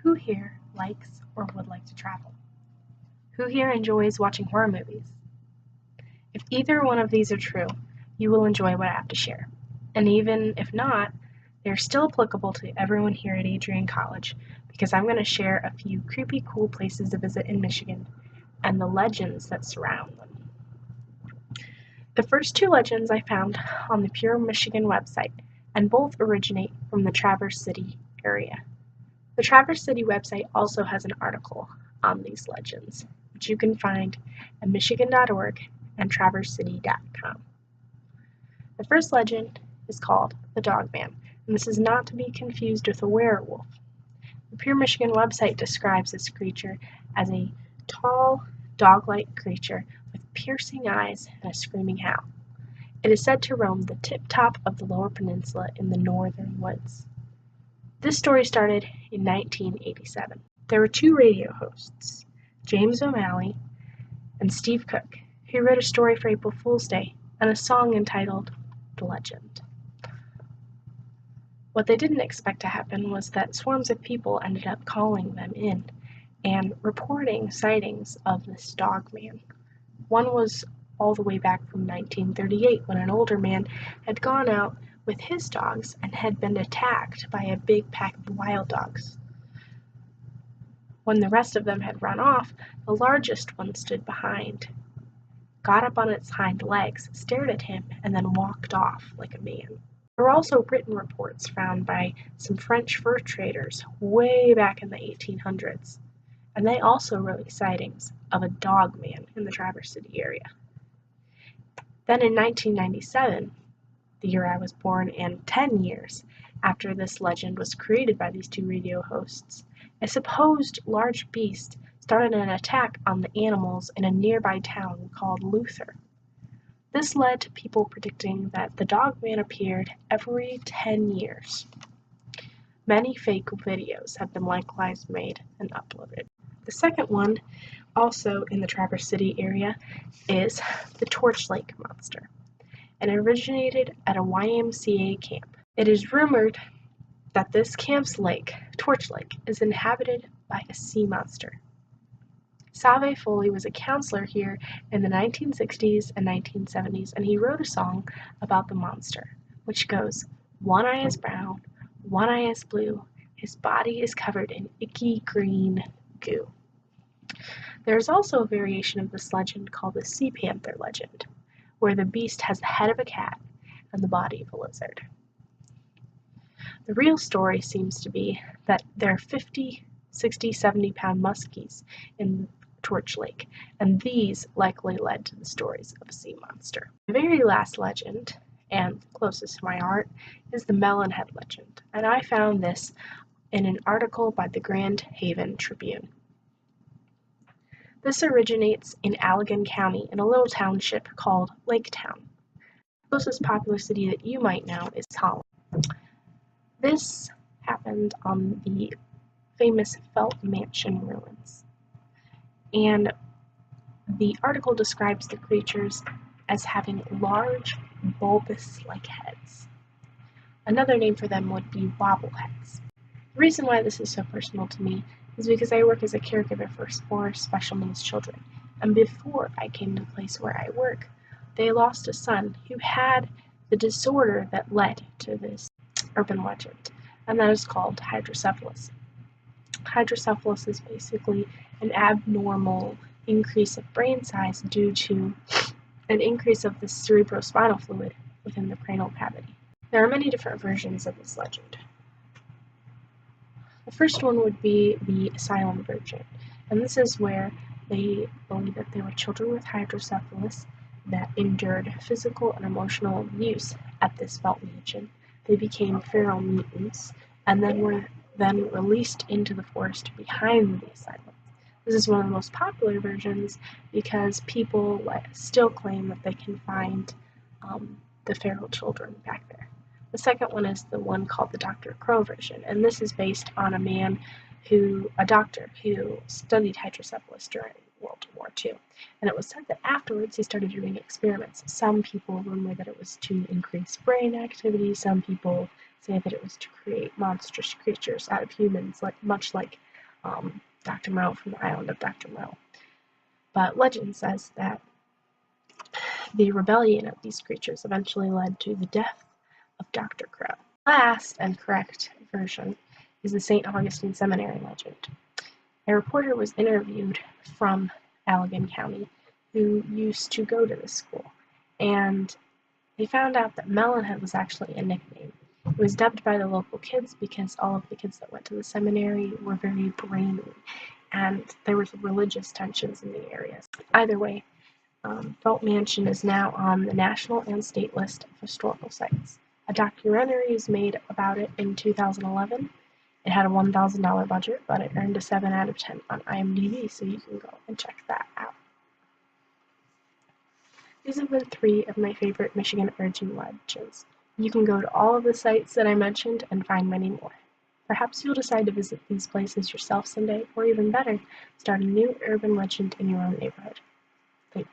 Who here likes or would like to travel? Who here enjoys watching horror movies? If either one of these are true, you will enjoy what I have to share. And even if not, they're still applicable to everyone here at Adrian College because I'm going to share a few creepy cool places to visit in Michigan and the legends that surround them. The first two legends I found on the Pure Michigan website, and both originate from the Traverse City area. The Traverse City website also has an article on these legends, which you can find at michigan.org and traversecity.com. The first legend is called the Dog Man, and this is not to be confused with a werewolf. The Pure Michigan website describes this creature as a tall, dog-like creature with piercing eyes and a screaming howl. It is said to roam the tip-top of the Lower Peninsula in the northern woods. This story started in 1987. There were two radio hosts, James O'Malley and Steve Cook, who wrote a story for April Fool's Day and a song entitled The Legend. What they didn't expect to happen was that swarms of people ended up calling them in and reporting sightings of this dog man. One was all the way back from 1938 when an older man had gone out with his dogs and had been attacked by a big pack of wild dogs. When the rest of them had run off, the largest one stood behind, got up on its hind legs, stared at him, and then walked off like a man. There were also written reports found by some French fur traders way back in the 1800s, and they also wrote sightings of a dog man in the Traverse City area. Then in 1997, the year I was born, and 10 years after this legend was created by these two radio hosts, a supposed large beast started an attack on the animals in a nearby town called Luther. This led to people predicting that the dog man appeared every 10 years. Many fake videos have been likewise made and uploaded. The second one, also in the Traverse City area, is the Torch Lake Monster, and originated at a YMCA camp. It is rumored that this camp's lake, Torch Lake, is inhabited by a sea monster. Save Foley was a counselor here in the 1960s and 1970s, and he wrote a song about the monster, which goes, "One eye is brown, one eye is blue, his body is covered in icky green goo." There is also a variation of this legend called the Sea Panther legend, where the beast has the head of a cat and the body of a lizard. The real story seems to be that there are 50, 60, 70-pound muskies in Torch Lake, and these likely led to the stories of a sea monster. The very last legend, and closest to my heart, is the Melon Head legend, and I found this in an article by the Grand Haven Tribune. This originates in Allegan County in a little township called Laketown. The closest popular city that you might know is Holland. This happened on the famous Felt Mansion ruins, and the article describes the creatures as having large, bulbous-like heads. Another name for them would be wobbleheads. The reason why this is so personal to me is because I work as a caregiver for 4 special needs children, and before I came to the place where I work, they lost a son who had the disorder that led to this urban legend, and that is called hydrocephalus. Hydrocephalus is basically an abnormal increase of brain size due to an increase of the cerebrospinal fluid within the cranial cavity. There are many different versions of this legend. The first one would be the asylum version, and this is where they believe that there were children with hydrocephalus that endured physical and emotional abuse at this Felt Mansion. They became feral mutants and then were released into the forest behind the asylum. This is one of the most popular versions because people still claim that they can find the feral children back there. The second one is the one called the Dr. Crow version, and this is based on a doctor who studied hydrocephalus during World War II. And it was said that afterwards he started doing experiments. Some people rumor that it was to increase brain activity, some people say that it was to create monstrous creatures out of humans, much like Dr. Moreau from the island of Dr. Moreau. But legend says that the rebellion of these creatures eventually led to the death of Dr. Crow. Last and correct version is the St. Augustine Seminary legend. A reporter was interviewed from Allegan County who used to go to this school, and they found out that Melonhead was actually a nickname. It was dubbed by the local kids because all of the kids that went to the seminary were very brainy, and there was religious tensions in the area. Either way, Felt Mansion is now on the national and state list of historical sites. A documentary was made about it in 2011. It had a $1,000 budget, but it earned a 7 out of 10 on IMDb, so you can go and check that out. These have been 3 of my favorite Michigan urchin legends. You can go to all of the sites that I mentioned and find many more. Perhaps you'll decide to visit these places yourself someday, or even better, start a new urban legend in your own neighborhood. Thank you.